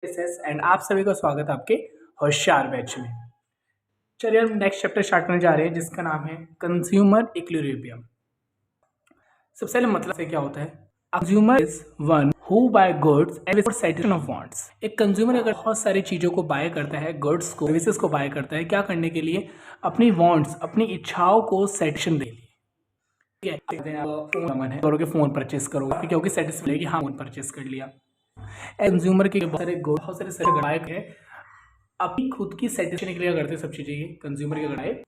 And आप सभी का स्वागत है आपके होशियार बैच में। चलिए हम नेक्स्ट चैप्टर स्टार्ट करने जा रहे हैं जिसका नाम है कंज्यूमर इक्विलिब्रियम। सबसे पहले मतलब से क्या होता है? Consumer is one who buy goods and with satisfaction of wants. एक कंज्यूमर अगर बहुत सारी चीज़ों को बाय करता है, गुड्स को, सर्विसेज को बाय करता है, क्या करने के लिए? अपनी वांट्स, अपनी इच्छाओं को सेटिस्फैक्शन देने के लिए। ठीक है, फोन मन है, करोगे फोन परचेस करोगे क्योंकि सेटिस्फाई कि हाँ फोन परचेस कर लिया। कंज्यूमर के बहुत सारे ग्राहक है अपनी खुद की सेटिस्फेक्शन के लिए करते हैं, सब चीजें ये कंज्यूमर के ग्राहक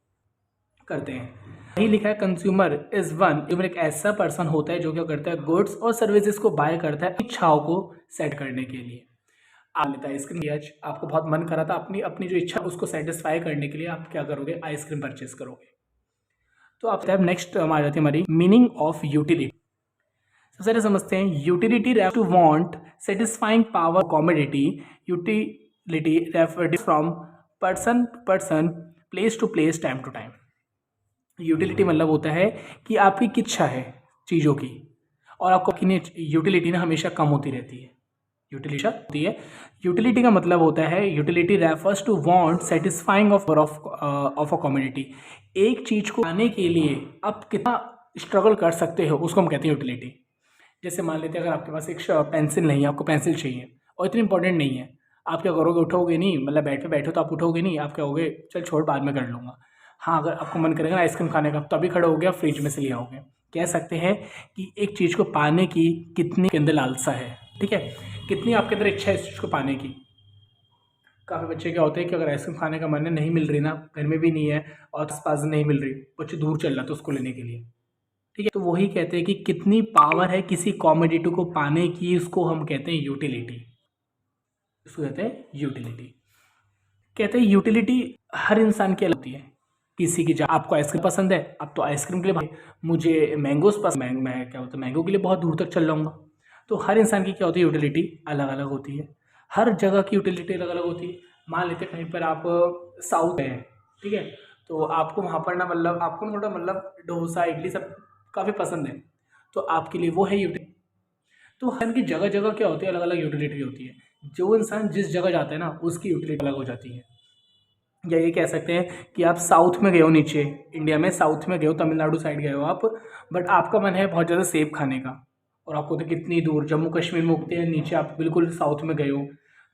करते हैं। यही लिखा है कंज्यूमर इज वन, एक ऐसा पर्सन होता है जो क्या करता है गुड्स और सर्विसेज को बाय करता है इच्छाओं को सेट करने के लिए। आप लेता है आइसक्रीम, आज आपको बहुत मन करा था अपनी अपनी जो इच्छा उसको सेटिस्फाई करने के लिए आप क्या करोगे? आइसक्रीम परचेस करोगे। तो आप नेक्स्ट आ जाती है हमारी मीनिंग ऑफ यूटिलिटी। सबसे पहले समझते हैं utility refer to want, satisfying power, commodity. Utility refer from person to person, place to place, time to time. Utility मतलब होता है कि आपकी की इच्छा है चीज़ों की और आपको यूटिलिटी ना हमेशा कम होती रहती है। यूटिलिटी होती है, यूटिलिटी का मतलब होता है utility refers to want satisfying of a community. एक चीज़ को पाने के लिए आप कितना स्ट्रगल कर सकते हो उसको हम कहते हैं यूटिलिटी। जैसे मान लेते हैं अगर आपके पास एक पेंसिल नहीं है, आपको पेंसिल चाहिए और इतनी इंपॉर्टेंट नहीं है, आप क्या करोगे? उठोगे नहीं, मतलब बैठे बैठो तो आप उठोगे नहीं, आप क्या होगे? चल छोड़ बाद में कर लूँगा। हाँ, अगर आपको मन करेगा ना आइसक्रीम खाने का तभी खड़े हो गया, फ्रिज में से ले आओगे। कह सकते हैं कि एक चीज़ को पाने की कितनी के अंदर लालसा है, ठीक है, कितनी आपके अंदर इच्छा है इस चीज़ को पाने की। काफ़ी बच्चे क्या होते हैं कि अगर आइसक्रीम खाने का मन है, नहीं मिल रही ना, घर में भी नहीं है और आस पास नहीं मिल रही, बच्चे दूर चल रहा था उसको लेने के लिए, ठीक है। तो वही कहते हैं कि कितनी पावर है किसी कॉमोडिटी को पाने की, उसको हम कहते हैं यूटिलिटी। इसको कहते हैं यूटिलिटी। कहते हैं यूटिलिटी हर इंसान की अलग होती है। किसी की आपको आइसक्रीम पसंद है, अब तो आइसक्रीम के लिए, मुझे मैंगोस पसंद, मैं क्या होता है मैंगो के लिए बहुत दूर तक चल जाऊँगा। तो हर इंसान की क्या होती है? यूटिलिटी अलग अलग होती है। हर जगह की यूटिलिटी अलग अलग होती है। मान लेते कहीं पर आप साउथ में हैं, ठीक है, तो आपको वहाँ पर ना मतलब आपको थोड़ा मतलब डोसा इडली सब काफ़ी पसंद है, तो आपके लिए वो है यूटिलिटी। तो हर की जगह जगह क्या होती है? अलग अलग यूटिलिटी होती है। जो इंसान जिस जगह जाता है ना उसकी यूटिलिटी अलग हो जाती है। या ये कह सकते हैं कि आप साउथ में गए हो, नीचे इंडिया में साउथ में गए हो, तमिलनाडु साइड गए हो आप, बट आपका मन है बहुत ज़्यादा सेब खाने का और आपको तो कितनी दूर जम्मू कश्मीर में उगते हैं, नीचे आप बिल्कुल साउथ में गए हो,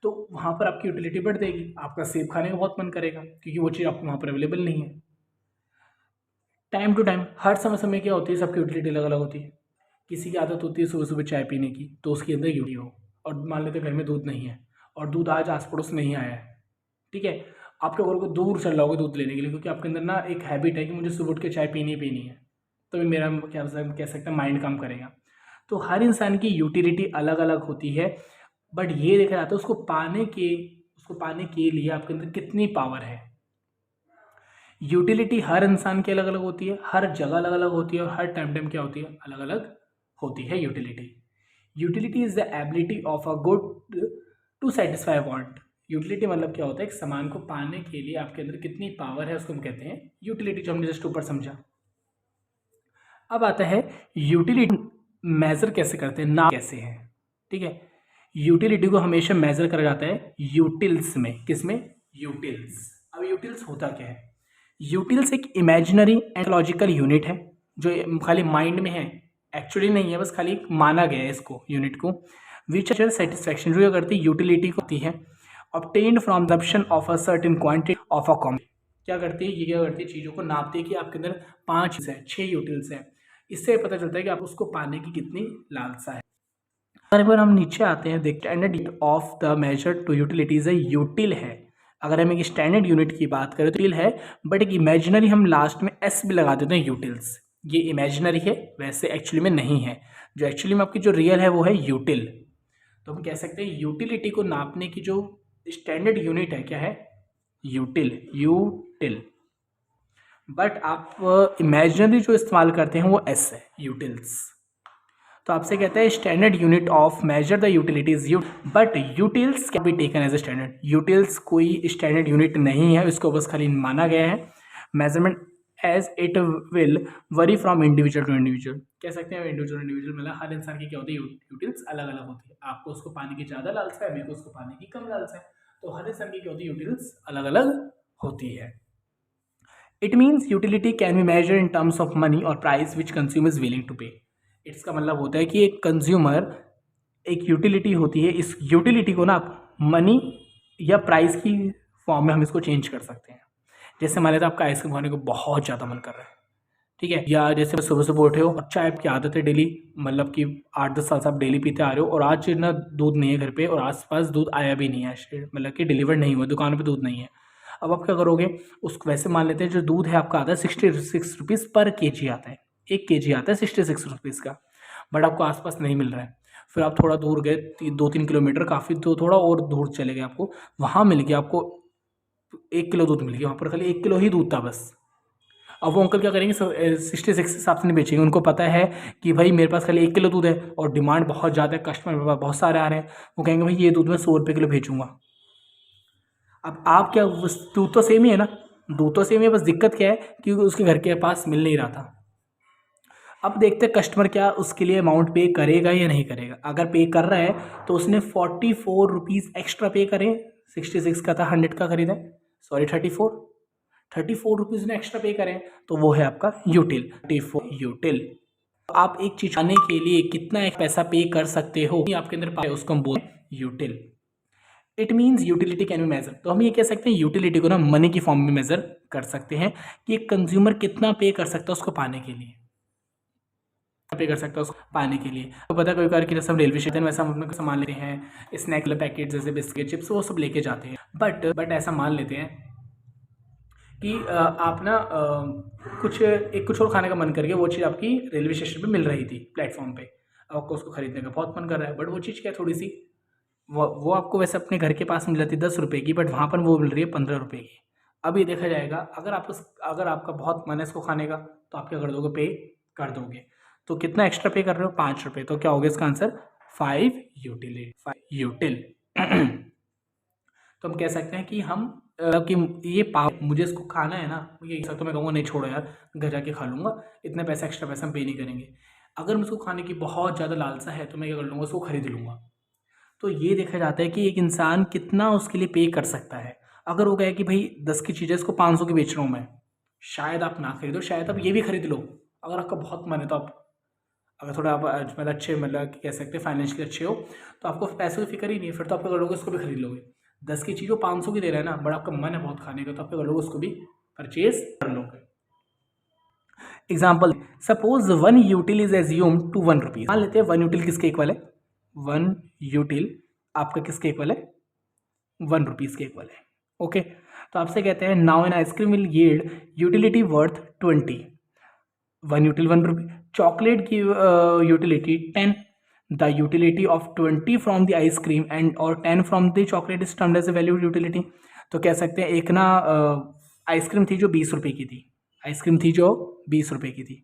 तो वहाँ पर आपकी यूटिलिटी बढ़ जाएगी, आपका सेब खाने का बहुत मन करेगा क्योंकि वो चीज़ आपको वहाँ पर अवेलेबल नहीं है। टाइम टू टाइम हर समय समय क्या होती है? सबकी यूटिलिटी अलग अलग होती है। किसी की आदत होती है सुबह सुबह चाय पीने की, तो उसके अंदर यूटी हो, और मान लेते घर में दूध नहीं है और दूध आज आस पड़ोस नहीं आया है, ठीक है, आप क्या करोगे? दूर चल जाओगे दूध लेने के लिए, क्योंकि आपके अंदर ना एक हैबिट है कि मुझे सुबह उठ के चाय पीनी ही पीनी है, तो मेरा क्या कह सकते हैं माइंड काम करेगा। तो हर इंसान की यूटिलिटी अलग अलग होती है, बट ये देखा जाता है उसको पाने के लिए आपके अंदर कितनी पावर है। यूटिलिटी हर इंसान की अलग अलग होती है, हर जगह अलग अलग होती है और हर टाइम क्या होती है? अलग अलग होती है utility. Utility is the ability of a good to satisfy want. Utility मतलब क्या होता है? एक सामान को पाने के लिए आपके अंदर कितनी पावर है उसको हम कहते हैं यूटिलिटी, जो हमने जस्ट ऊपर समझा। अब आता है यूटिलिटी मेजर कैसे करते हैं, ना कैसे है, ठीक है। यूटिलिटी को हमेशा मेजर करा जाता है यूटिल्स में। किसमें? यूटिल्स। अब यूटिल्स होता क्या है? यूटिल्स एक इमेजिनरी एंड लॉजिकल यूनिट है जो खाली माइंड में है, एक्चुअली नहीं है, बस खाली माना गया है इसको, यूनिट को। विच सेटिस्फैक्शन जो क्या करती है? यूटिलिटी को होती है obtained from consumption of a certain quantity of a commodity. क्या करती है? ये क्या करती है? चीज़ों को नापती है कि आपके अंदर 5 है, 6 यूटिल्स है। इससे पता चलता है कि आप उसको पाने की कितनी लालसा है। अगर हम नीचे आते हैं, देखते हैं standard of the measure to utilities है, यूटिल है। अगर हम एक स्टैंडर्ड यूनिट की बात करें तो यूटिल है, बट एक इमेजिनरी हम लास्ट में एस भी लगा देते हैं, यूटिल्स। ये इमेजिनरी है, वैसे एक्चुअली में नहीं है। जो एक्चुअली में आपकी जो रियल है वो है यूटिल। तो हम कह सकते हैं यूटिलिटी को नापने की जो स्टैंडर्ड यूनिट है क्या है? यूटिल, यूटिल। बट आप इमेजिनरी जो इस्तेमाल करते हैं वो एस है, यूटिल्स। तो आपसे कहता है standard unit of measure the utilities but utils can be taken as a standard. Utils कोई स्टैंडर्ड यूनिट नहीं है, इसको बस खाली माना गया है measurement as it will vary from individual to individual. कह सकते हैं इंडिविजुअल इंडिविजुअल मतलब हर इंसान की क्या होती है, यूटिल्स अलग अलग होती है। आपको उसको पाने की ज़्यादा लालसा है, मेरे को उसको पाने की कम लालसा है, तो हर इंसान की क्या होती है, यूटिल्स अलग अलग होती है। It means utility can be measure in terms of money और price which consumer is willing to pay. इसका मतलब होता है कि एक कंज्यूमर एक यूटिलिटी होती है, इस यूटिलिटी को ना आप मनी या प्राइस की फॉर्म में हम इसको चेंज कर सकते हैं। जैसे मान लेते आपका आइसक्रीम खाने को बहुत ज़्यादा मन कर रहा है, ठीक है, या जैसे सुबह सुबह उठे हो, चाय आपकी आदत है डेली, मतलब कि 8-10 साल से आप डेली पीते आ रहे हो, और आज ना दूध नहीं है घर पे और आसपास दूध आया भी नहीं है, मतलब कि डिलीवर नहीं हुआ, दुकानों पे दूध नहीं है। अब आप क्या करोगे, उसको वैसे मान लेते हैं जो दूध है आपका आता है 66 रुपीज़ पर केजी आता है, 1 केजी आता है 66 रुपीज़ का, बट आपको आसपास नहीं मिल रहा है। फिर आप थोड़ा दूर गए, 2-3 किलोमीटर, काफ़ी तो थोड़ा और दूर चले गए, आपको वहाँ मिल गया, आपको 1 किलो दूध मिल गया, वहाँ पर खाली 1 किलो ही दूध था बस। अब वो अंकल क्या करेंगे, 66 के हिसाब से नहीं बेचेंगे, उनको पता है कि भाई मेरे पास खाली 1 किलो दूध है और डिमांड बहुत ज़्यादा है, कस्टमर मेरे पास बहुत सारे आ रहे हैं, वो कहेंगे भाई ये दूध मैं 100 रुपये किलो बेचूंगा। अब आप क्या, दूध तो सेम ही है ना, दूध तो सेम ही है, बस दिक्कत क्या है कि उसके घर के पास मिल नहीं रहा था। अब देखते हैं कस्टमर क्या उसके लिए अमाउंट पे करेगा या नहीं करेगा। अगर पे कर रहा है तो उसने 44 रुपीज़ एक्स्ट्रा पे करे, 66 का था, 100 का खरीदा, सॉरी 34 रुपीज़ ने एक्स्ट्रा पे करें, तो वो है आपका यूटिल, 34 यूटिल। आप एक चीज पाने के लिए कितना एक पैसा पे कर सकते हो, आपके अंदर पाए, उसको हम बोलते हैं util. It means utility can be measure, तो हम ये कह सकते हैं यूटिलिटी को ना मनी की फॉर्म में मेजर कर सकते हैं कि एक कंज्यूमर कितना पे कर सकता है उसको पाने के लिए, पे कर सकता है उसको पाने के लिए। तो पता कभी कभार कि जैसे हम रेलवे स्टेशन वैसा हम अपने सामान लेते हैं, स्नैक पैकेट जैसे बिस्किट चिप्स वो सब लेके जाते हैं, बट ऐसा मान लेते हैं कि आप ना कुछ और खाने का मन करके वो चीज़ आपकी रेलवे स्टेशन पे मिल रही थी प्लेटफॉर्म पे, अब आपको उसको खरीदने का बहुत मन कर रहा है, बट वो चीज़ क्या थोड़ी सी वो आपको वैसे अपने घर के पास मिल जाती है 10 रुपये की, बट वहाँ पर वो मिल रही है 15 रुपये की। अब ये देखा जाएगा, अगर आपका बहुत मन है इसको खाने का, तो आप क्या कर दोगे, पे कर दोगे। तो कितना एक्स्ट्रा पे कर रहे हो, 5 रुपये, तो क्या होगा इसका आंसर 5 यूटिल। तो हम कह सकते हैं कि हम कि ये पाव मुझे इसको खाना है ना, ये तो मैं कहूँगा नहीं छोड़ो यार, घर जाके खा लूँगा, इतने पैसे एक्स्ट्रा पैसा हम पे नहीं करेंगे। अगर मुझको खाने की बहुत ज़्यादा लालसा है तो मैं क्या कर लूँगा, उसको खरीद लूँगा। तो ये देखा जाता है कि एक इंसान कितना उसके लिए पे कर सकता है। अगर वो कहे कि भाई 10 की चीज़ है, इसको 500 की बेच रहा हूँ मैं, शायद आप ना खरीदो, शायद आप ये भी खरीद लो। अगर आपका बहुत मन है तो आप, अगर थोड़ा आप मतलब अच्छे, मतलब कह सकते हैं फाइनेंशियली अच्छे हो, तो आपको पैसों की फिक्र ही नहीं है, फिर तो आप क्या कर लोगे, उसको भी खरीद लोगे। 10 की चीज़ वो 500 की दे रहा है ना, बट आपका मन है बहुत खाने का, तो आप क्या कर लोगे, उसको भी परचेज कर लोगे। Example, suppose 1 util is assume to 1 rupees. मान लेते हैं 1 यूटिल किसके इक्वल है, 1 यूटिल आपका किसके इक्वल है, 1 रुपीज़ के इक्वल है। ओके, तो आपसे कहते हैं now an ice cream will yield utility worth 20, 1 util 1 rupee, chocolate की utility 10, the utility of 20 from the ice cream and और 10 from the chocolate is termed as a value utility. तो कह सकते हैं एक ना आइसक्रीम थी जो 20 रुपये की थी, आइसक्रीम थी जो 20 रुपये की थी,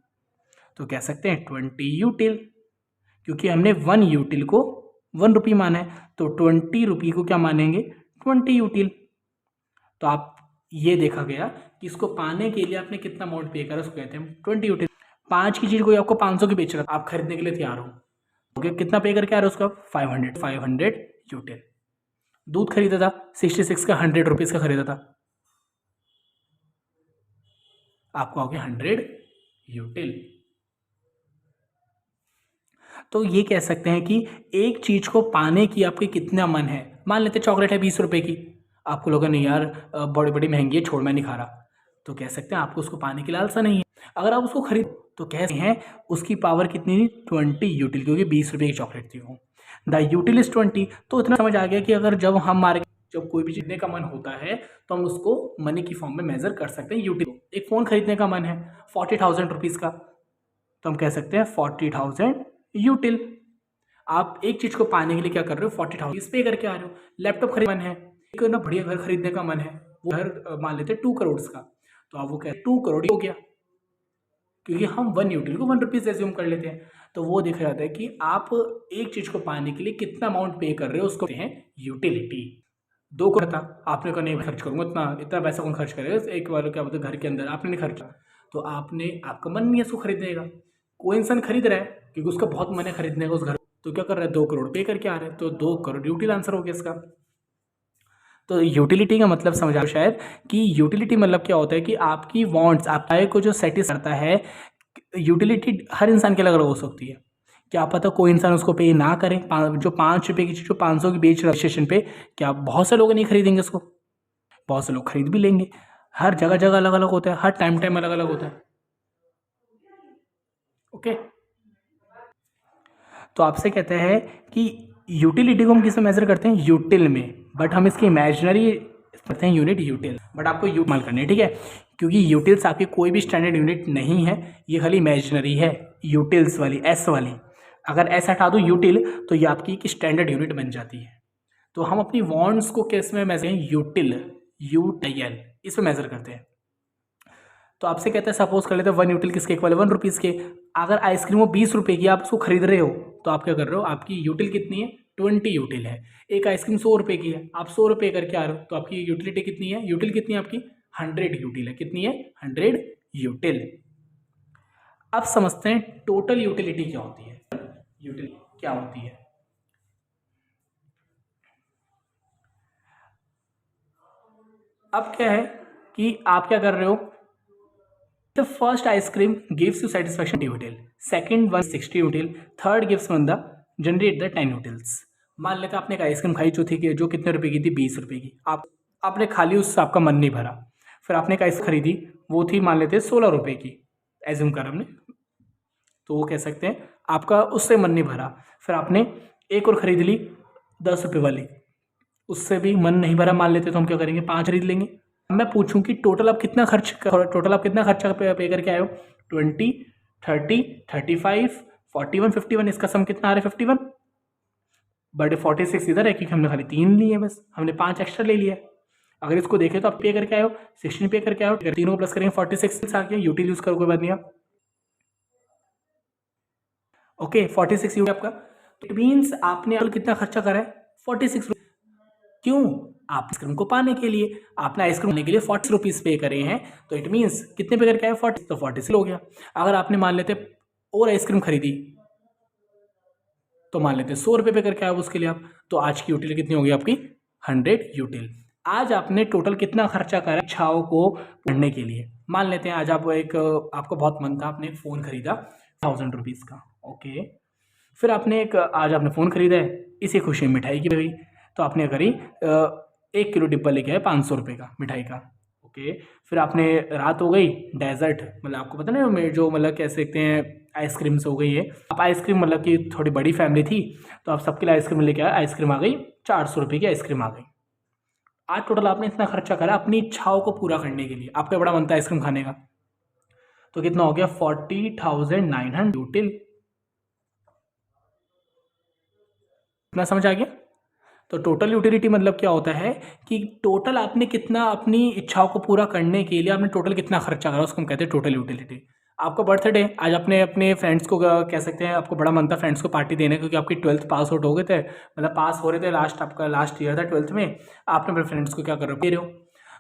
तो कह सकते हैं 20 यूटिल, क्योंकि हमने 1 यूटिल को 1 रुपये माना है, तो 20 रुपये को क्या मानेंगे, 20 यूटिल। तो आप ये देखा गया कि इसको पाने के लिए आपने कितना अमाउंट पे करा, उसको कहते हैं 20 यूटिल। 5 की चीज़ कोई आपको 500 की बेच रहा था, आप खरीदने के लिए तैयार हो, ओके, कितना पे करके आ रहा है उसका, 500 यूटिल। दूध खरीदा था 66 का, 100 रुपीज़ का खरीदा था, आपको आओगे 100 यूटिल। तो ये कह सकते हैं कि एक चीज़ को पाने की आपके कितना मन है। मान लेते चॉकलेट है 20 रुपये की, आपको लोगों नहीं यार बड़ी बड़ी महंगी है, छोड़ मैं नहीं खा रहा, तो कह सकते हैं आपको उसको पाने की लालसा नहीं है। अगर आप उसको खरीद तो कह सकते हैं उसकी पावर कितनी थी, 20 यूटिल, क्योंकि 20 रुपये की चॉकलेट थी वो, द यूटिल इज 20। तो इतना समझ आ गया कि अगर जब कोई भी चीज़ का मन होता है तो हम उसको मनी की फॉर्म में मेजर कर सकते हैं यूटिल। एक फ़ोन खरीदने का मन है 40,000 रुपीज़ का, तो हम कह सकते हैं 40,000 यूटिल। आप एक चीज़ को पाने के लिए क्या कर रहे हो, 40,000 पे करके आ रहे हो। लैपटॉप खरीदने मन है, एक ना बढ़िया घर खरीदने का मन है, वो घर मान लेते हैं 2 करोड़ का, तो आप वो क्या 2 करोड़ हो गया, क्योंकि हम 1 यूटिल को 1 रुपीज़ एज्यूम कर लेते हैं। तो वो देखा जाता है कि आप एक चीज़ को पाने के लिए कितना अमाउंट पे कर रहे हो, उसको कहते हैं यूटिलिटी। 2 करोड़ था, आपने कहा नहीं खर्च करूँगा इतना पैसा कौन खर्च करेगा एक बार, क्या बोलते घर के अंदर आपने नहीं खर्चा, तो आपका मन नहीं है इसको खरीदने का। कोई इंसान खरीद रहा है क्योंकि उसका बहुत मन है खरीदने का उस घर, तो क्या कर रहा है, 2 करोड़ पे करके आ रहे हैं, तो 2 करोड़ यूटिल आंसर हो गया इसका। तो यूटिलिटी का मतलब समझ आ शायद कि यूटिलिटी मतलब क्या होता है कि आपकी वांट्स, आपका को जो सेटिस करता है। यूटिलिटी हर इंसान के अलग अलग हो सकती है। क्या पता कोई इंसान उसको पे ना करे, जो 5 रुपये की चीज़ जो 500 की बेच रहा है स्टेशन पे, क्या बहुत से लोग नहीं खरीदेंगे उसको? बहुत से लोग खरीद भी लेंगे। हर जगह जगह अलग अलग होता है, हर टाइम टाइम अलग अलग होता है। ओके, तो आपसे कहते हैं कि यूटिलिटी को हम किस में मेजर करते हैं, यूटिल में, बट हम इसकी इमेजिनरी करते हैं यूनिट यूटिल, बट आपको यू माल करनी है, ठीक है, क्योंकि यूटिल्स आपकी कोई भी स्टैंडर्ड यूनिट नहीं है, ये खाली इमेजिनरी है। यूटिल्स वाली एस वाली, अगर एस हटा दो यूटिल तो ये आपकी एक स्टैंडर्ड यूनिट बन जाती है। तो हम अपनी वॉन्ट्स को किस में मेजर करें, यूटिल, यूटीएल, इसमें मेजर करते हैं। तो आपसे कहते हैं सपोज कर लेते हैं 1 यूटिल किसके इक्वल है, 1 रुपीज़ के। अगर आइसक्रीम वो 20 रुपये की, आप उसको खरीद रहे हो, तो आप क्या कर रहे हो, आपकी यूटिल कितनी है, 20 यूटिल है। एक आइसक्रीम 100 रुपये की है, आप 100 रुपये करके आ रहे हो, तो आपकी यूटिलिटी कितनी है, यूटिल कितनी है आपकी, 100 यूटिल है। कितनी है, 100 यूटिल। अब समझते हैं टोटल यूटिलिटी क्या होती है, यूटिल क्या होती है। अब क्या है कि आप क्या कर रहे हो, The first ice cream gives you satisfaction 20 util, second one 60 util, third gives one the generate the 10 utils। मान लेते आपने एक आइसक्रीम खाई जो थी कि जो कितने रुपए की थी, 20 रुपए की। आपने खा ली, उससे आपका मन नहीं भरा। फिर आपने एक आइसक्रीम खरीदी, वो थी मान लेते 16 रुपए की, एज्यूम कर हमने, तो वो कह सकते हैं आपका उससे मन नहीं भरा। फिर आपने एक और खरीद ली 10 रुपये वाली, उससे भी मन नहीं भरा मान लेते, तो हम क्या करेंगे, 5 खरीद लेंगे। मैं पूछूं कि टोटल आप कितना खर्चा पे करके आए हो, 20, 30, 35, 41, 51, इसका सम कितना आ रहा है, 51। बट 46 इधर है क्योंकि हमने खाली 3 लिए, बस हमने 5 एक्स्ट्रा ले लिया। अगर इसको देखें तो आप पे करके आए हो, 16 पे करके आए हो, तीनों को प्लस करेंगे 46 आ गया। यूटिल यूज करो, कोई बात नहीं आप। ओके, 46 यूटिल आपका, इट मीन्स आपने कितना खर्चा करा है, 46। क्यों, आप आइसक्रीम को पाने के लिए, आपने आइसक्रीम लेने के लिए 40 रुपीज़ पे करे हैं, तो इट मीन्स कितने पे करके आए, 40, तो 40 हो गया। अगर आपने मान लेते और आइसक्रीम खरीदी, तो मान लेते 100 रुपये पे करके आए उसके लिए आप, तो आज की यूटिल कितनी होगी आपकी, 100 यूटिल। आज आपने टोटल कितना खर्चा करा इच्छाओं को पढ़ने के लिए। मान लेते हैं आज आपको बहुत मन था, आपने फ़ोन खरीदा 1000 रुपीज़ का। ओके, फिर आज आपने फ़ोन खरीदा है, इसी खुशी में मिठाई की भाई, तो आपने करी 1 किलो डिब्बा लेके आए 500 रुपये का मिठाई का। ओके, फिर आपने रात हो गई, डेजर्ट मतलब आपको पता नहीं जो मतलब कह सकते हैं आइसक्रीम्स हो गई है। आप आइसक्रीम मतलब कि थोड़ी बड़ी फैमिली थी, तो आप सबके लिए आइसक्रीम लेके आए, आइसक्रीम आ गई 400 रुपये की आइसक्रीम आ गई। आज टोटल आपने इतना खर्चा करा अपनी इच्छाओं को पूरा करने के लिए। आपका बड़ा मन था आइसक्रीम खाने का, तो कितना हो गया, 40,900 यूटिल। इतना समझ आ गया। तो टोटल यूटिलिटी मतलब क्या होता है कि टोटल आपने कितना अपनी इच्छाओं को पूरा करने के लिए आपने टोटल कितना खर्चा करा, उसको हम कहते हैं टोटल यूटिलिटी। आपका बर्थडे, आज आपने अपने फ्रेंड्स को कह सकते हैं, आपको बड़ा मन था फ्रेंड्स को पार्टी देने, क्योंकि आपकी 12th पास आउट हो गए थे, मतलब पास हो रहे थे, आपका लास्ट ईयर था 12th में। आपने अपने फ्रेंड्स को क्या कर रहे हो,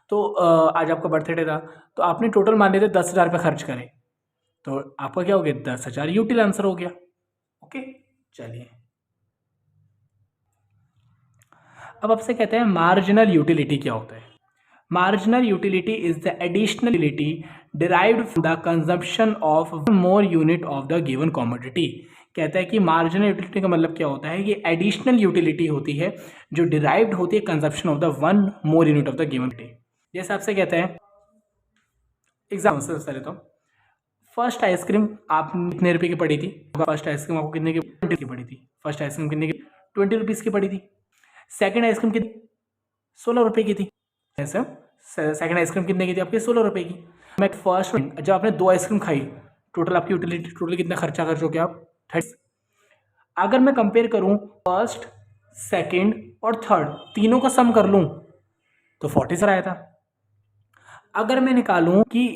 तो आज आपका बर्थडे था, तो आपने टोटल मान लेते 10,000 रुपये खर्च करे, तो आपका क्या हो गया, 10,000 यूटिल आंसर हो गया। ओके, चलिए अब आपसे कहते हैं मार्जिनल यूटिलिटी क्या होता है। Marginal utility is the additional utility derived from the consumption of more unit of the given commodity. कहता है कि मार्जिनल यूटिलिटी का मतलब क्या होता है, कि एडिशनल यूटिलिटी होती है जो डिराइव्ड होती है consumption of the 1 more unit of the given commodity. जैसे आपसे कहते हैं एग्जाम्पल से पहले तो फर्स्ट आइसक्रीम आप कितने रुपए की पड़ी थी, फर्स्ट आइसक्रीम आपको कितने की, 20 की पड़ी थी। फर्स्ट आइसक्रीम कितने की, 20 रुपीज़ की पड़ी थी। सेकंड आइसक्रीम कितनी, 16 रुपये की थी। ऐसे सेकंड आइसक्रीम कितने की थी आपकी, 16 रुपये की। मैं फर्स्ट, जब आपने 2 आइसक्रीम खाई, टोटल आपकी यूटिलिटी, टोटल कितना खर्चा कर चुके आप, 30। अगर मैं कंपेयर करूं फर्स्ट, सेकंड और थर्ड तीनों का सम कर लूं, तो 40 आया था। अगर मैं निकालूं कि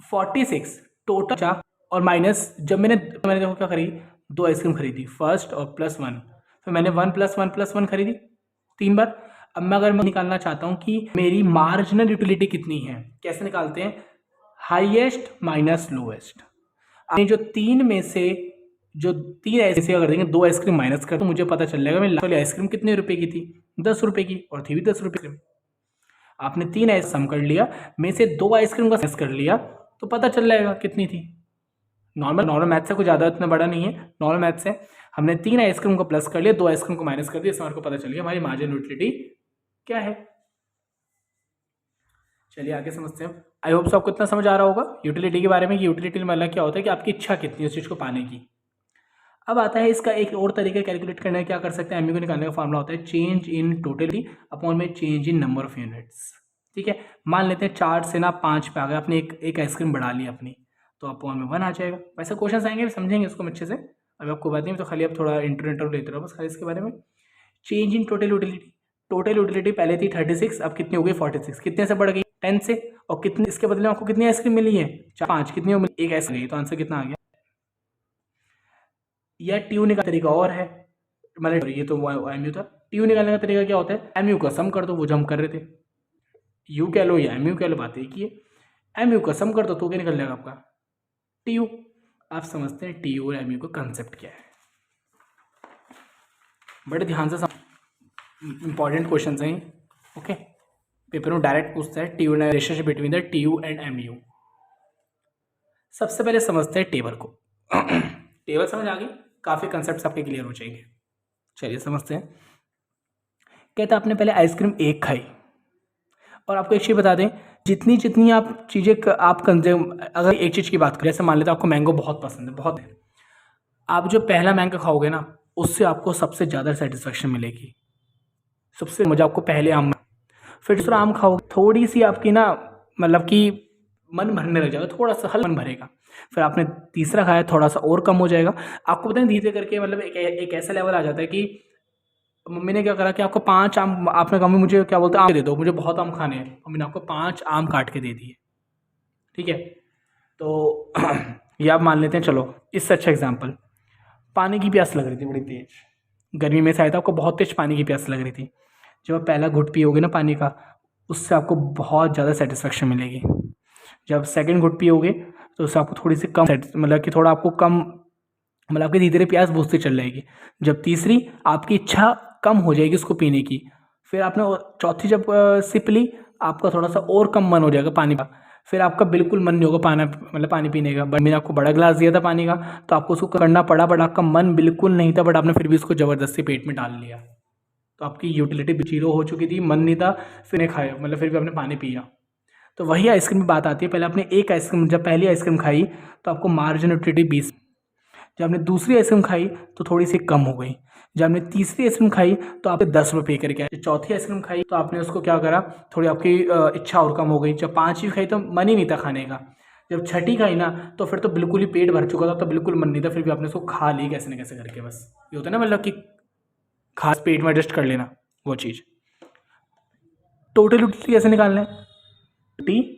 46 टोटल और माइनस, जब मैंने देखो क्या करी, 2 आइसक्रीम खरीदी फर्स्ट और +1, फिर मैंने 1 + 1 + 1 खरीदी 3 बार। अब मैं निकालना चाहता हूं कि मेरी मार्जिनल यूटिलिटी कितनी है, कैसे निकालते हैं, हाईएस्ट माइनस लोएस्ट। आपने जो तीन में से जो तीन ऐसे अगर देंगे, दो आइसक्रीम माइनस कर तो मुझे पता चल जाएगा मेरी वाली आइसक्रीम कितने रुपए की थी, 10 रुपए की, और थी भी 10 रुपए की। आपने तीन आइस सम कर लिया, में से दो आइसक्रीम का माइनस कर लिया तो पता चल जाएगा कितनी थी। नॉर्मल मैथ से कोई ज़्यादा इतना बड़ा नहीं है, नॉर्मल मैथ से हमने तीन आइसक्रीम को प्लस कर लिया, दो आइसक्रीम को माइनस कर दिया, इससे हमारे को पता चल गया हमारी मार्जिनल यूटिलिटी क्या है। चलिए आगे समझते हैं। आई होप सो आपको इतना समझ आ रहा होगा यूटिलिटी के बारे में कि यूटिलिटी मतलब क्या होता है कि आपकी इच्छा कितनी है उस चीज़ को पाने की। अब आता है इसका एक और तरीका कैलकुलेट करने का, क्या कर सकते हैं, एमयू को निकालने का फॉर्मूला होता है चेंज इन टोटलिटी अपॉन में change in number of units. ठीक है, मान लेते हैं 4 से ना 5 पे आ गए, आपने एक आइसक्रीम बढ़ा ली अपनी, तो अपॉन में 1 आ जाएगा। वैसे क्वेश्चन आएंगे समझेंगे उसको अच्छे से, अभी आपको बात नहीं तो खाली आप थोड़ा इंटरनेट लेते रहो बस खाली इसके बारे में। Change in total utility, total utility पहले थी 36, अब कितनी हो गई 46, कितने से बढ़ गई 10 से, और कितनी इसके बदले में आपको कितनी आइसक्रीम मिली है 5, कितनी मिली, एक आइसक्रीम गई, तो आंसर कितना आ गया। या टी निकालने का तरीका और है, मतलब ये तो एमयू था, टी निकालने का तरीका क्या होता है, एमयू का सम कर दो, वो जो हम कर रहे थे, यू कह लो या एमयू कह लो, बात एक ही है। एमयू का सम कर दो तो क्या निकल जाएगा आपका टीयू। आप समझते हैं टीयू और एमयू का कंसेप्ट क्या है, बड़े ध्यान से इंपॉर्टेंट क्वेश्चन हैं। ओके, पेपर में डायरेक्ट पूछता है TU relationship between the TU and MU. सबसे पहले समझते हैं टेबल को। टेबल समझ आ गई, काफ़ी कंसेप्ट आपके क्लियर हो जाएंगे। चलिए समझते हैं। कहते हैं आपने पहले आइसक्रीम एक खाई, और आपको एक चीज़ बता दें, जितनी जितनी आप चीज़ें आप कंज्यूम, अगर एक चीज़ की बात करें, जैसे मान लेते आपको मैंगो बहुत पसंद है, बहुत है, आप जो पहला मैंगो खाओगे ना उससे आपको सबसे ज़्यादा सेटिस्फेक्शन मिलेगी, सबसे मज़ा आपको पहले आम, फिर दूसरा आम खाओगे थोड़ी सी आपकी ना मतलब कि मन भरने लग जाएगा, थोड़ा सा हल्का मन भरेगा, फिर आपने तीसरा खाया थोड़ा सा और कम हो जाएगा। आपको पता है धीरे करके मतलब एक ऐसा लेवल आ जाता है कि मम्मी ने क्या करा कि आपको 5 आम, आपने कहा मुझे क्या बोलते हैं आम दे दो, मुझे बहुत आम खाने हैं, मम्मी ने आपको 5 आम काट के दे दिए। ठीक है, तो ये आप मान लेते हैं, चलो इससे अच्छा एग्जाम्पल, पानी की प्यास लग रही थी बड़ी तेज, गर्मी में से आया था, आपको बहुत तेज पानी की प्यास लग रही थी, जब आप पहला घुट पियोगे ना पानी का, उससे आपको बहुत ज़्यादा सेटिस्फेक्शन मिलेगी। जब सेकंड घुट पियोगे तो उससे आपको थोड़ी सी कम, मतलब कि थोड़ा आपको कम, मतलब आपकी धीरे धीरे प्यास बुझती चल जाएगी। जब तीसरी आपकी इच्छा कम हो जाएगी उसको पीने की, फिर आपने चौथी जब सिप ली, आपका थोड़ा सा और कम मन हो जाएगा पानी का, फिर आपका बिल्कुल मन नहीं होगा पानी पीने का। बट मैंने आपको बड़ा गिलास दिया था पानी का, तो आपको उसको करना पड़ा, बट आपका मन बिल्कुल नहीं था, बट आपने फिर भी उसको ज़बरदस्ती पेट में डाल लिया, तो आपकी यूटिलिटी जीरो हो चुकी थी, मन नहीं था, फिर नहीं खाया, मतलब फिर भी आपने पानी पिया। तो वही आइसक्रीम की बात आती है, पहले आपने एक आइसक्रीम, जब पहली आइसक्रीम खाई तो आपको मार्जिनल यूटिलिटी 20, जब आपने दूसरी आइसक्रीम खाई तो थोड़ी सी कम हो गई, जब आपने तीसरी आइसक्रीम खाई तो आपने 10 रुपये पे करके आए, चौथी आइसक्रीम खाई तो आपने उसको क्या करा, थोड़ी आपकी इच्छा और कम हो गई, जब पाँचवीं खाई तो मन ही नहीं था खाने का, जब छठी खाई ना तो फिर तो बिल्कुल ही पेट भर चुका था, तो बिल्कुल मन नहीं था, फिर भी आपने उसको खा ली कैसे न कैसे करके। बस ये होता है ना, मतलब कि खास पेट में एडजस्ट कर लेना वो चीज़। टोटल यूटिलिटी कैसे निकालना है, 20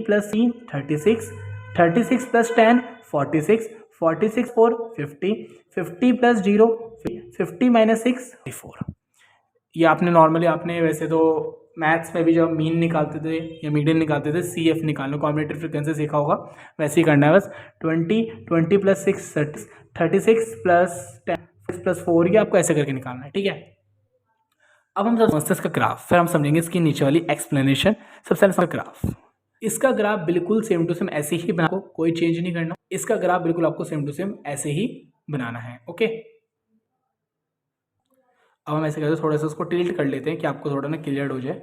प्लस 3 36, 36 प्लस 10 46, 46 4 50, 50 प्लस 0 50 माइनस 6 4। ये आपने नॉर्मली आपने वैसे तो मैथ्स में भी जब मीन निकालते थे या मीडियन निकालते थे, CF निकालना, कॉम्बिनेटरी फ्रीक्वेंसी सीखा होगा, वैसे ही करना है बस। 20 प्लस 6 36 प्लस 10 प्लस 4, ये आपको ऐसे करके निकालना है। ठीक है, अब हम समझते हैं इसका ग्राफ, फिर हम समझेंगे इसकी नीचे वाली एक्सप्लेनेशन। सबसे पहले इसका ग्राफ, इसका ग्राफ बिल्कुल सेम टू सेम ऐसे ही बना, कोई चेंज नहीं करना, इसका ग्राफ बिल्कुल आपको सेम टू सेम ऐसे ही बनाना है। ओके, अब हम ऐसे करते हैं, थोड़ा सा उसको टिल्ट कर लेते हैं कि आपको थोड़ा ना क्लियर हो जाए,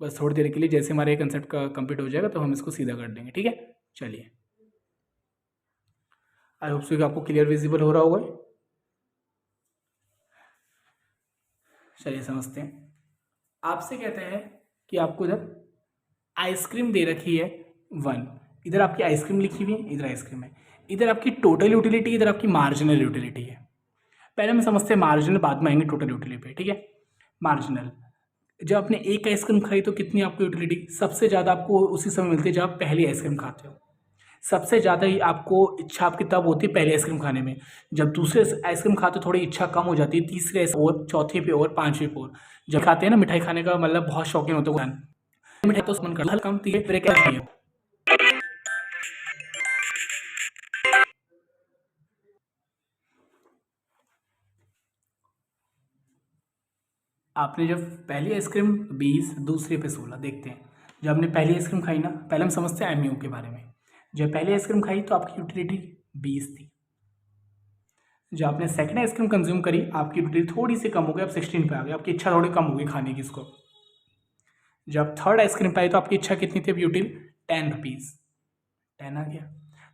बस थोड़ी देर के लिए, जैसे हमारा ये कंसेप्ट का कंप्लीट हो जाएगा तो हम इसको सीधा कर देंगे। ठीक है, चलिए, आई होप सो कि आपको क्लियर विजिबल हो रहा होगा। चलिए समझते हैं। आपसे कहते हैं कि आपको इधर आइसक्रीम दे रखी है 1, इधर आपकी आइसक्रीम लिखी हुई है, इधर आइसक्रीम है, इधर आपकी टोटल यूटिलिटी, इधर आपकी मार्जिनल यूटिलिटी है। पहले हम समझते हैं मार्जिनल, बाद में आएंगे टोटल यूटिलिटी पे। ठीक है, मार्जिनल, जब आपने एक आइसक्रीम खाई तो कितनी आपको यूटिलिटी, सबसे ज़्यादा आपको उसी समय मिलती है जब आप पहली आइसक्रीम खाते हो, सबसे ज़्यादा ही आपको इच्छा आपकी तब होती है पहले आइसक्रीम खाने में, जब दूसरे आइसक्रीम खाते हो थोड़ी इच्छा कम हो जाती है, तीसरे और चौथी पे और पाँचवीं पे और, जब खाते हैं ना मिठाई खाने का मतलब बहुत शौकीन होते हैं, लिमिट है तो मन कर कम तो ये ब्रेक है। आपने जब पहली आइसक्रीम 20, दूसरे पे 16, देखते हैं। जब आपने पहली आइसक्रीम खाई ना, पहले हम समझते हैं एमयू के बारे में। जब पहली आइसक्रीम खाई तो आपकी यूटिलिटी 20 थी। जब आपने सेकंड आइसक्रीम कंज्यूम करी, आपकी यूटिलिटी थोड़ी सी कम हो गई, अब 16 पे आ गई, आपकी इच्छा थोड़ी कम हो गई खाने की इसको। जब थर्ड आइसक्रीम पे आई तो आपकी इच्छा कितनी थी, अब यूटिल 10 रुपीज़, 10 आ गया।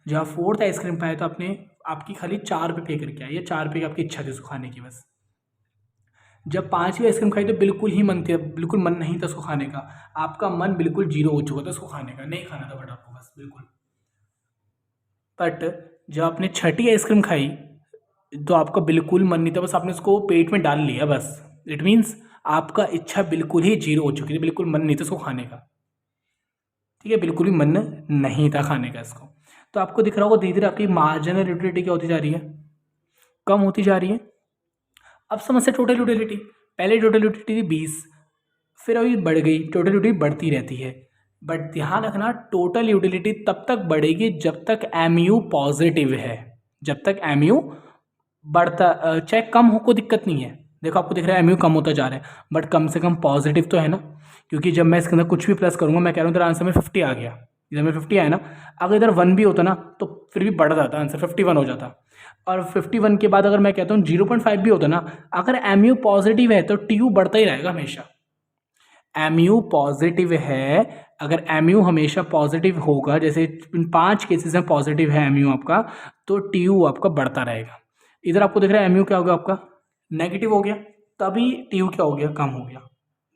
जब आप फोर्थ आइसक्रीम पे आए तो आपने आपकी खाली 4 रुपये पे करके आई, 4 रुपये की आपकी इच्छा थी उसको खाने की बस। जब पांचवी आइसक्रीम खाई तो बिल्कुल ही मन थे, बिल्कुल मन नहीं था उसको खाने का, आपका मन बिल्कुल जीरो हो चुका था उसको खाने का, नहीं खाना था बट आपको बस बिल्कुल। बट जब आपने छठी आइसक्रीम खाई तो आपका बिल्कुल मन नहीं था, बस आपने उसको पेट में डाल लिया बस। इट मीन्स आपका इच्छा बिल्कुल ही जीरो हो चुकी थी, बिल्कुल मन नहीं था उसको खाने का। ठीक है, बिल्कुल भी मन नहीं था खाने का इसको। तो आपको दिख रहा होगा धीरे धीरे आपकी मार्जिनल यूटिलिटी क्या होती जा रही है, कम होती जा रही है। अब समझते टोटल यूटिलिटी। पहले टोटल यूटिलिटी थी 20, फिर अभी बढ़ गई, टोटल यूटिलिटी बढ़ती रहती है। बट ध्यान रखना, टोटल यूटिलिटी तब तक बढ़ेगी जब तक एमयू पॉजिटिव है। जब तक एमयू बढ़ता, चाहे कम हो कोई दिक्कत नहीं है। देखो आपको दिख रहा है एमयू कम होता जा रहा है, बट कम से कम पॉजिटिव तो है ना। क्योंकि जब मैं इसके अंदर कुछ भी प्लस करूंगा, मैं कह रहा हूँ इधर आंसर में 50 आ गया, इधर में 50 आया ना, अगर इधर 1 भी होता ना तो फिर भी बढ़ जाता, आंसर 51 हो जाता। और 51 के बाद अगर मैं कहता हूँ 0.5 भी होता ना, अगर एमयू पॉजिटिव है तो टीयू बढ़ता ही रहेगा हमेशा। एमयू पॉजिटिव है, अगर एमयू हमेशा पॉजिटिव होगा, जैसे इन 5 केसेस में पॉजिटिव है एमयू आपका, तो टीयू आपका बढ़ता रहेगा। इधर आपको दिख रहा है एमयू क्या हो गया आपका, नेगेटिव हो गया, तभी टीयू क्या हो गया, कम हो गया।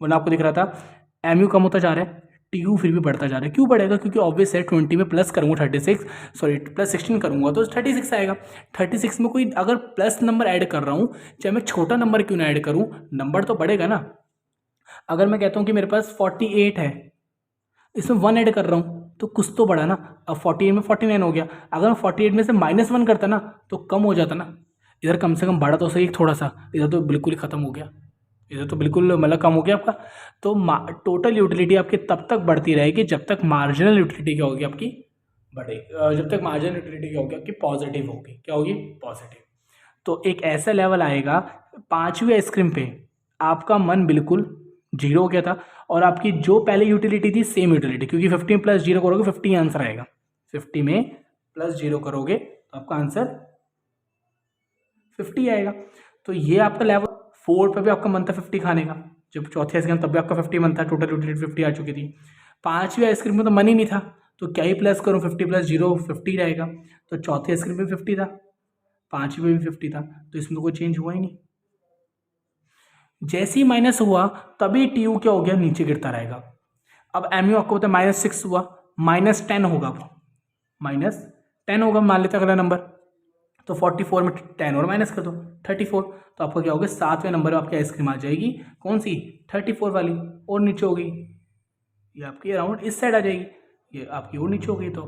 वरना आपको दिख रहा था एमयू कम होता जा रहा है, टीयू फिर भी बढ़ता जा रहा है। क्यों बढ़ेगा, क्योंकि ऑब्वियस है 20 में प्लस करूँगा 36, सॉरी प्लस 16 करूँगा तो 36 आएगा। 36 में कोई अगर प्लस नंबर ऐड कर रहा हूँ, चाहे मैं छोटा नंबर क्यों ना ऐड करूँ, नंबर तो बढ़ेगा ना। अगर मैं कहता हूँ कि मेरे पास 48 है, इसमें 1 ऐड कर रहा हूँ तो कुछ तो बढ़ा ना। अब 48 में 49 हो गया, अगर मैं 48 में से -1 करता ना तो कम हो जाता ना। इधर कम से कम बढ़ा तो सही थोड़ा सा, इधर तो बिल्कुल ही ख़त्म हो गया, इधर तो बिल्कुल मतलब कम हो गया आपका। तो टोटल यूटिलिटी आपकी तब तक बढ़ती रहेगी जब तक मार्जिनल यूटिलिटी क्या होगी आपकी, बढ़े, जब तक मार्जिनल यूटिलिटी क्या होगी आपकी, पॉजिटिव होगी। क्या होगी, पॉजिटिव। तो एक ऐसा लेवल आएगा 5वीं आइसक्रीम पे आपका मन बिल्कुल जीरो हो गया था, और आपकी जो पहले यूटिलिटी थी सेम यूटिलिटी, क्योंकि 50 में प्लस जीरो करोगे 50 आंसर आएगा, 50 में प्लस जीरो करोगे तो आपका आंसर 50 आएगा। तो ये आपका लेवल 4 पे भी आपका मन था 50 खाने का, जब चौथी आइसक्रीम तब भी आपका 50 मन था, टोटल यूटिलिटी 50 आ चुकी थी। 5वीं आइसक्रीम में तो मन ही नहीं था, तो क्या ही प्लस करूँ, 50 प्लस जीरो 50 रहेगा। तो चौथी आइसक्रीम में 50 था, 5वीं में भी 50 था, तो इसमें तो कोई चेंज हुआ ही नहीं। जैसे ही माइनस हुआ तभी टी यू क्या हो गया, नीचे गिरता रहेगा। अब एम यू आपको पता है -6 हुआ, -10 होगा, अब -10 होगा, मान लेते अगला नंबर, तो 44 में 10 और माइनस कर दो 34, तो आपका क्या होगा, 7वें नंबर पर आपकी आइसक्रीम आ जाएगी, कौन सी, 34 वाली, और नीचे हो गई, ये आपकी अराउंड इस साइड आ जाएगी, ये आपकी और नीचे हो गई, तो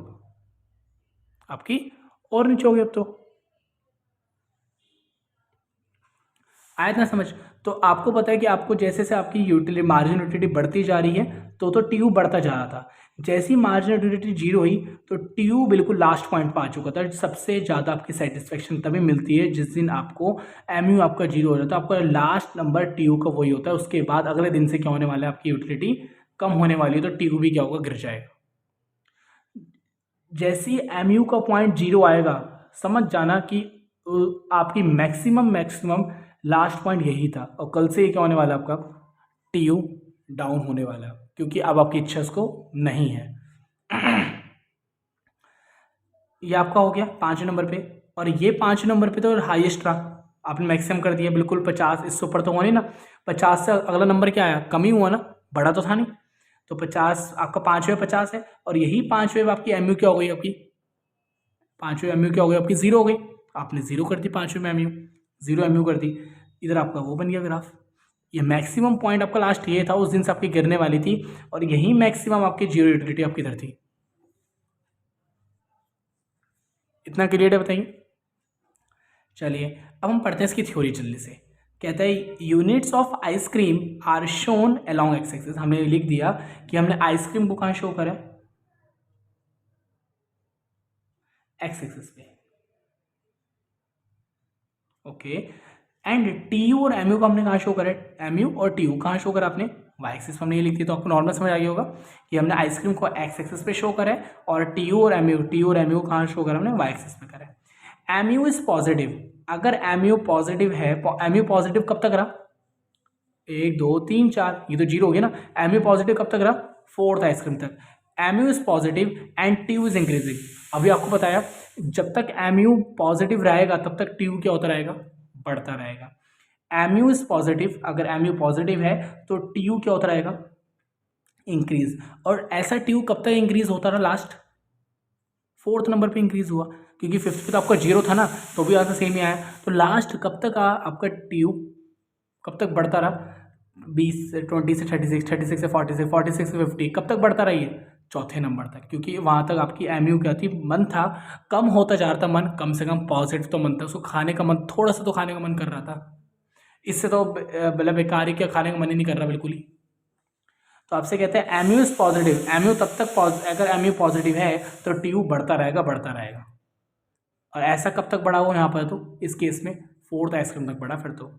आपकी और नीचे हो गई। अब तो आया ना समझ। तो आपको पता है कि आपको जैसे जैसे आपकी यूटिलिटी मार्जिन यूटिलिटी बढ़ती जा रही है तो टीयू बढ़ता जा रहा था। जैसी ही मार्जिन यूटिलिटी जीरो हुई तो टीयू बिल्कुल लास्ट पॉइंट पर आ चुका था। सबसे ज़्यादा आपकी सेटिस्फेक्शन तभी मिलती है जिस दिन आपको एमयू आपका जीरो हो जाता है, आपका लास्ट नंबर टीयू का वही होता है। उसके बाद अगले दिन से क्या होने वाला है, आपकी यूटिलिटी कम होने वाली है, तो टीयू भी क्या होगा, गिर जाएगा। जैसे ही एमयू का पॉइंट जीरो आएगा, समझ जाना कि आपकी मैक्सिमम लास्ट पॉइंट यही था, और कल से ये क्या होने वाला है, आपका टीयू डाउन होने वाला है, क्योंकि अब आपकी इच्छा उसको नहीं है। ये आपका हो गया 5 नंबर पे, और ये 5 नंबर पे तो हाईएस्ट रहा, आपने मैक्सिमम कर दिया बिल्कुल 50, इससे ऊपर तो हुआ नहीं ना। 50 से अगला नंबर क्या आया, कम ही हुआ ना, बड़ा तो था नहीं। तो 50 आपका 5वें 50 है, और यही 5वें आपकी एमयू क्या हो गई, आपकी 5वें एमयू क्या हो गई, आपकी जीरो हो गई। आपने जीरो कर दी 5वें में एमयू, जीरो एमयू कर दी, इधर आपका वो बन गया ग्राफ। ये मैक्सिमम पॉइंट आपका लास्ट ये था, उस दिन से आपकी गिरने वाली थी, और यही मैक्सिमम आपकी जीरो यूटिलिटी आपकी इधर थी। इतना क्लियर है, बताइए। चलिए अब हम पढ़ते हैं इसकी थ्योरी जल्दी से। कहता है units of ice cream are shown along x axis. हमने लिख दिया कि हमने आइसक्रीम को कहाँ शो करा है, एक्स एक्सिस पे। ओके, एंड टी यू और एम यू को हमने कहाँ शो करा है, एम यू और टी यू कहाँ शो करा आपने, वाई एक्सिस पे हमने ये लिख दिया। तो आपको नॉर्मल समझ आ गया होगा कि हमने आइसक्रीम को एक्स एक्सिस पे शो करा है और टी यू और एम यू कहाँ शो करा हमने, वाई एक्सिस पे करा है। एम यू इज पॉजिटिव, अगर एम यू पॉजिटिव है, एम यू पॉजिटिव कब तक रहा, 1 2 3 4, ये तो जीरो हो गया ना। एम यू पॉजिटिव कब तक रहा, फोर्थ आइसक्रीम तक। M U is positive and T U is increasing. अभी आपको बताया जब तक एम यू पॉजिटिव रहेगा तब तक टी यू क्या होता रहेगा, बढ़ता रहेगा। एम यू इज पॉजिटिव, अगर एम यू पॉजिटिव है तो टी यू क्या होता रहेगा, इंक्रीज। और ऐसा टी यू कब तक इंक्रीज होता रहा, लास्ट फोर्थ नंबर पे इंक्रीज हुआ, क्योंकि फिफ्थ पे तो आपका जीरो था ना, तो भी आंसर सेम ही आया। तो लास्ट कब तक आपका टी यू कब तक बढ़ता रहा, 20 से 20 से 36, 36 से 46, 46 से 50, कब तक बढ़ता रहा ये, चौथे नंबर तक। क्योंकि वहाँ तक आपकी एम यू क्या थी, मन था, कम होता जा रहा था मन, कम से कम पॉजिटिव तो मन था, उसको खाने का मन, थोड़ा सा तो खाने का मन कर रहा था, इससे तो मतलब बेकार ही, क्या खाने का मन ही नहीं कर रहा बिल्कुल ही। तो आपसे कहते हैं M U is positive, M U तब तक अगर एम यू पॉजिटिव है तो टी यू बढ़ता रहेगा, बढ़ता रहेगा। और ऐसा कब तक बढ़ा हो यहाँ पर, तो इस केस में फोर्थ आइसक्रीम तक बढ़ा। फिर तो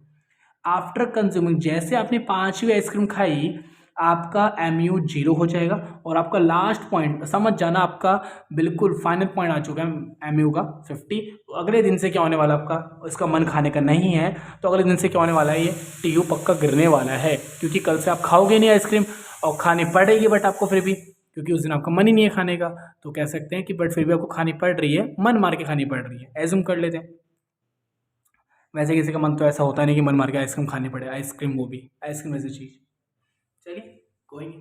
आफ्टर कंज्यूमिंग, जैसे आपने 5वीं आइसक्रीम खाई, आपका एम यू जीरो हो जाएगा और आपका लास्ट पॉइंट समझ जाना, आपका बिल्कुल फाइनल पॉइंट आ चुका है एम यू का 50। तो अगले दिन से क्या होने वाला आपका, इसका मन खाने का नहीं है तो अगले दिन से क्या होने वाला है, ये टी यू पक्का गिरने वाला है, क्योंकि कल से आप खाओगे नहीं आइसक्रीम और खानी पड़ेगी, बट आपको फिर भी, क्योंकि उस दिन आपका मन ही नहीं है खाने का, तो कह सकते हैं कि बट फिर भी आपको खानी पड़ रही है, मन मार के खानी पड़ रही है, एज्यूम कर लेते हैं। वैसे किसी का मन तो ऐसा होता नहीं कि मन मार के आइसक्रीम खानी पड़े, आइसक्रीम वो भी आइसक्रीम ऐसी चीज़। चलिए कोई नहीं,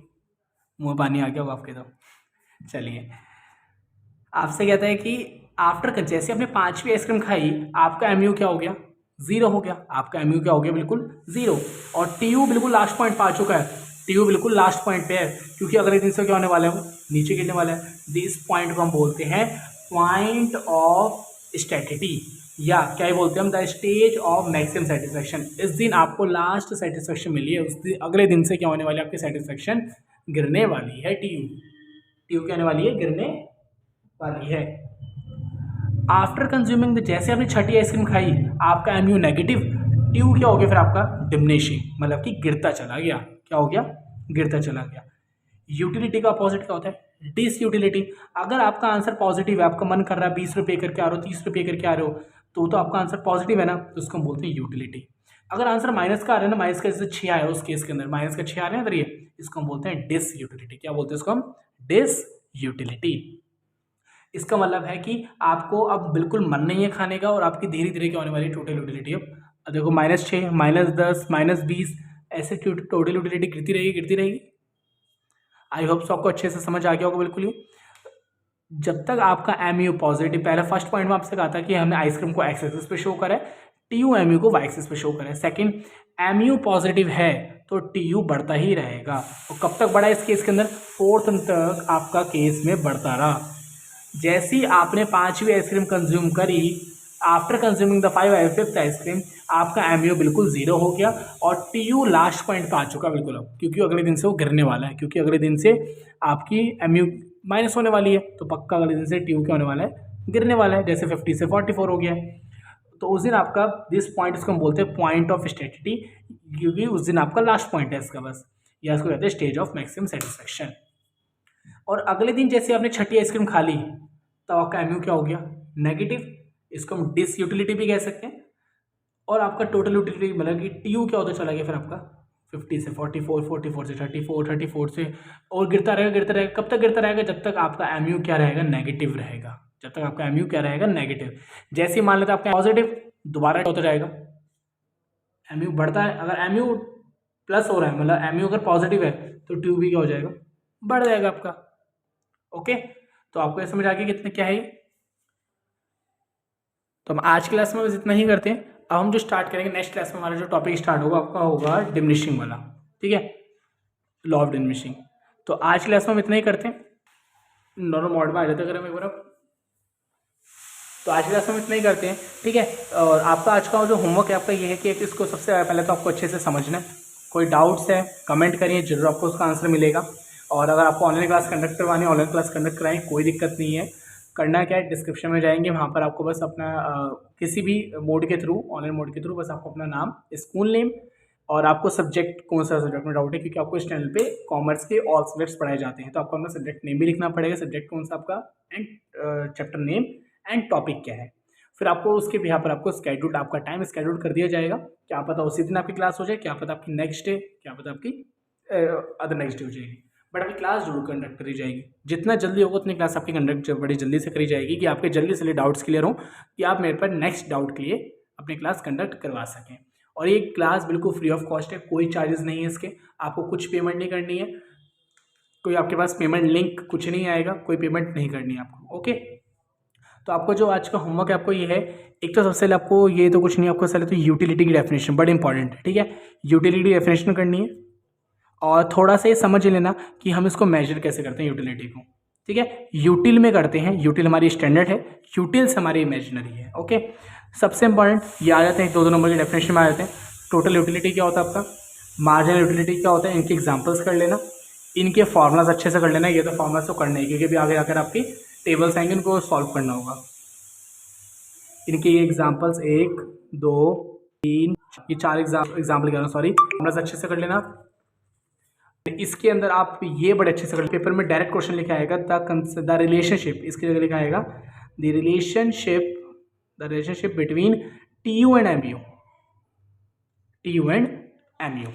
मुँह पानी आ गया होगा आपके तो। चलिए आपसे कहता है कि आफ्टर, जैसे आपने 5वीं आइसक्रीम खाई, आपका एम यू क्या हो गया, जीरो हो गया, आपका एम यू क्या हो गया, बिल्कुल जीरो। और टी यू बिल्कुल लास्ट पॉइंट पा चुका है, टी यू बिल्कुल लास्ट पॉइंट पे है, क्योंकि अगले दिन से क्या होने वाला है, वो नीचे गिरने वाला है। दिस पॉइंट को हम बोलते हैं पॉइंट ऑफ स्टेटिटी, या क्या ही बोलते हैं हम, the stage of maximum satisfaction. इस दिन आपको लास्ट सेटिस्फैक्शन मिली है, उस दिन अगले दिन से क्या होने वाली है, आपकी सेटिस्फैक्शन गिरने वाली है, टी यू क्या होने वाली है, गिरने वाली है। आफ्टर कंज्यूमिंग, जैसे आपने 6ठी आइसक्रीम खाई, आपका M U negative, T U क्या हो गया फिर आपका, डिमिनिशिंग, मतलब कि गिरता चला गया, क्या हो गया, गिरता चला गया। यूटिलिटी का अपोजिट क्या होता है, डिस यूटिलिटी। अगर आपका आंसर पॉजिटिव है, आपका मन कर रहा है 20 रुपये करके आ रहे हो, 30 रुपये करके आ रहे हो, तो आपका आंसर पॉजिटिव है ना, तो उसको हम बोलते हैं यूटिलिटी। अगर आंसर माइनस का आ रहा है ना, माइनस का जैसे 6 आया उस केस के अंदर, माइनस का 6 आ रहे हैं, ये इसको हम बोलते हैं डिस यूटिलिटी। क्या बोलते हैं इसको हम, डिस यूटिलिटी। इसका मतलब है कि आपको अब बिल्कुल मन नहीं है खाने का और आपकी धीरे धीरे क्या होने वाली है, टोटल यूटिलिटी। अब देखो -6, -10, -20, ऐसे टोटल यूटिलिटी गिरती रहेगी, गिरती रहेगी। आई होप सो आपको अच्छे से समझ आ गया होगा बिल्कुल ही। जब तक आपका एम यू पॉजिटिव, पहला फर्स्ट पॉइंट में आपसे कहा था कि हमने आइसक्रीम को एक्स एक्सिस पे शो करा है, टी यू एम यू को वाई एक्सिस पे शो करा है। सेकेंड, एम यू पॉजिटिव है तो टी यू बढ़ता ही रहेगा। और कब तक बढ़ा इस केस के अंदर, फोर्थ तक आपका केस में बढ़ता रहा। जैसे ही आपने 5वीं आइसक्रीम कंज्यूम करी, after consuming the 5th ice cream, आपका एम यू बिल्कुल जीरो हो गया और टी यू लास्ट पॉइंट पे आ चुका बिल्कुल अब, क्योंकि अगले दिन से वो गिरने वाला है, क्योंकि अगले दिन से आपकी एम यू माइनस होने वाली है, तो पक्का अगले दिन से टी यू क्या होने वाला है, गिरने वाला है। जैसे 50 से 44 हो गया है, तो उस दिन आपका दिस पॉइंट, इसको हम बोलते हैं पॉइंट ऑफ स्टेटिटी, क्योंकि उस दिन आपका लास्ट पॉइंट है इसका बस, या इसको कहते हैं स्टेज ऑफ मैक्सिमम सेटिस्फैक्शन। और अगले दिन जैसे आपने 6ठी आइसक्रीम खा ली, तब आपका एम यू क्या हो गया, नेगेटिव, इसको हम डिस यूटिलिटी भी कह सकते हैं। और आपका टोटल यूटिलिटी मतलब कि टी यू क्या होता चला गया फिर आपका 50 से 44, 44 से 34, 34 से, और गिरता रहेगा, गिरता रहेगा। कब तक गिरता रहेगा, जब तक आपका एम यू क्या रहेगा, नेगेटिव रहेगा, जब तक आपका एम यू क्या रहेगा, नेगेटिव। जैसे ही मान लेते आपका पॉजिटिव, दोबारा होता जाएगा, एम यू बढ़ता है। अगर एम यू प्लस हो रहा है, मतलब एम यू अगर पॉजिटिव है, तो टी यू भी क्या हो जाएगा, बढ़ जाएगा आपका। ओके, तो आपको ये समझ आ गया कितने क्या है ये। तो हम आज क्लास में बस इतना ही करते हैं। अब हम जो स्टार्ट करेंगे नेक्स्ट क्लास में, हमारा जो टॉपिक स्टार्ट होगा आपका होगा डिमिनिशिंग वाला, ठीक है, लॉ ऑफ डिमिनिशिंग। तो आज क्लास में हम इतना ही करते हैं, नॉर्मल मोड में आ जाते हैं। अगर हम एक बार तो आज की क्लास में हम इतना ही करते हैं, ठीक है। और आपका आज का जो होमवर्क है आपका ये है कि इसको सबसे पहले तो आपको अच्छे से समझना है। कोई डाउट्स है कमेंट करिए, जरूर आपको उसका आंसर मिलेगा। और अगर आपको ऑनलाइन क्लास कंडक्ट करवानी है, ऑनलाइन क्लास कंडक्ट कराएं, कोई दिक्कत नहीं है। करना क्या है, डिस्क्रिप्शन में जाएंगे, वहाँ पर आपको बस अपना किसी भी मोड के थ्रू, ऑनलाइन मोड के थ्रू, बस आपको अपना नाम, स्कूल नेम और आपको सब्जेक्ट, कौन सा सब्जेक्ट में डाउट है, क्योंकि आपको इस चैनल पे कॉमर्स के ऑल सब्जेक्ट्स पढ़ाए जाते हैं, तो आपको अपना सब्जेक्ट नेम भी लिखना पड़ेगा, सब्जेक्ट कौन सा आपका, and chapter name and topic क्या है। फिर आपको उसके यहाँ पर आपको स्केड्यूल, आपका टाइम स्केड्यूल कर दिया जाएगा। क्या पता उसी दिन आपकी क्लास हो जाए, क्या पता आपकी नेक्स्ट डे, क्या पता आपकी अदर नेक्स्ट डे हो जाएगी, बट आपकी क्लास जरूर कंडक्ट करी जाएगी। जितना जल्दी होगा उतनी क्लास आपकी कंडक्ट बड़ी जल्दी से करी जाएगी कि आपके जल्दी से डाउट्स क्लियर हो, कि आप मेरे पर नेक्स्ट डाउट के लिए अपनी क्लास कंडक्ट करवा सकें। और ये क्लास बिल्कुल फ्री ऑफ कॉस्ट है, कोई चार्जेस नहीं है इसके, आपको कुछ पेमेंट नहीं करनी है, कोई आपके पास पेमेंट लिंक कुछ नहीं आएगा, कोई पेमेंट नहीं करनी है आपको, ओके। तो आपको जो आज का होमवर्क है आपको ये है, एक तो सबसे पहले आपको ये तो कुछ नहीं, आपको पहले तो यूटिलिटी की डेफिनेशन बड़ी इंपॉर्टेंट है, ठीक है। यूटिलिटी डेफिनेशन करनी है और थोड़ा सा ये समझ लेना कि हम इसको मेजर कैसे करते हैं यूटिलिटी को, ठीक है। यूटिल में करते हैं, यूटिल हमारी स्टैंडर्ड है, यूटिल्स हमारी इमेजिनरी है, ओके। सबसे इंपॉर्टेंट ये आ जाते हैं, दो नंबर की डेफिनेशन में आ जाते हैं। टोटल यूटिलिटी क्या होता है आपका, मार्जिनल यूटिलिटी क्या होता है, इनके एग्जाम्पल्स कर लेना, इनके फॉर्मुलाज अच्छे से कर लेना। ये तो फॉर्मुलाज तो करना है क्योंकि अभी आगे जाकर आपकी टेबल्स आएंगे, इनको सॉल्व करना होगा। इनके ये एग्जाम्पल्स 1 2 3 ये 4 एग्जाम्पल कह रहा हूँ, सॉरी, फॉर्मुलाज अच्छे से कर लेना। इसके अंदर आप ये बड़े अच्छे से कर, पेपर में डायरेक्ट क्वेश्चन लिखा आएगा, द रिलेशनशिप, इसकी जगह लिखा आएगा the relationship between TU and MU, TU and MU.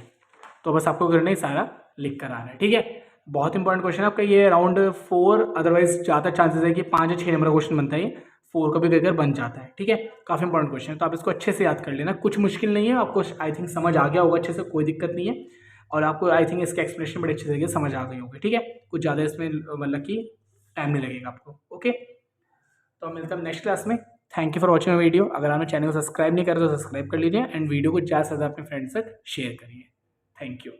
तो बस आपको करना ही सारा लिख कर आना है, ठीक है। बहुत इंपॉर्टेंट क्वेश्चन है आपका ये, अराउंड 4, अदरवाइज ज़्यादा चांसेस है कि 5 या 6 नंबर का क्वेश्चन बनता है, ये 4 का भी कई बन जाता है, ठीक है। काफ़ी इंपॉर्टेंट क्वेश्चन है, तो आप इसको अच्छे से याद कर लेना, कुछ मुश्किल नहीं है, आपको आई थिंक समझ आ गया होगा अच्छे से, कोई दिक्कत नहीं है। और आपको आई थिंक इसका एक्सप्लेनेशन बड़े अच्छे तरीके से समझ आ गई होगी, ठीक है। कुछ ज़्यादा इसमें मतलब कि टाइम नहीं लगेगा आपको, ओके। तो मिलता है नेक्स्ट क्लास में। Thank you for watching video. अगर आपने चैनल को सब्सक्राइब नहीं करा तो सब्सक्राइब कर लीजिए, एंड वीडियो को ज़्यादा से ज़्यादा अपने फ्रेंड्स तक शेयर करिए। Thank you.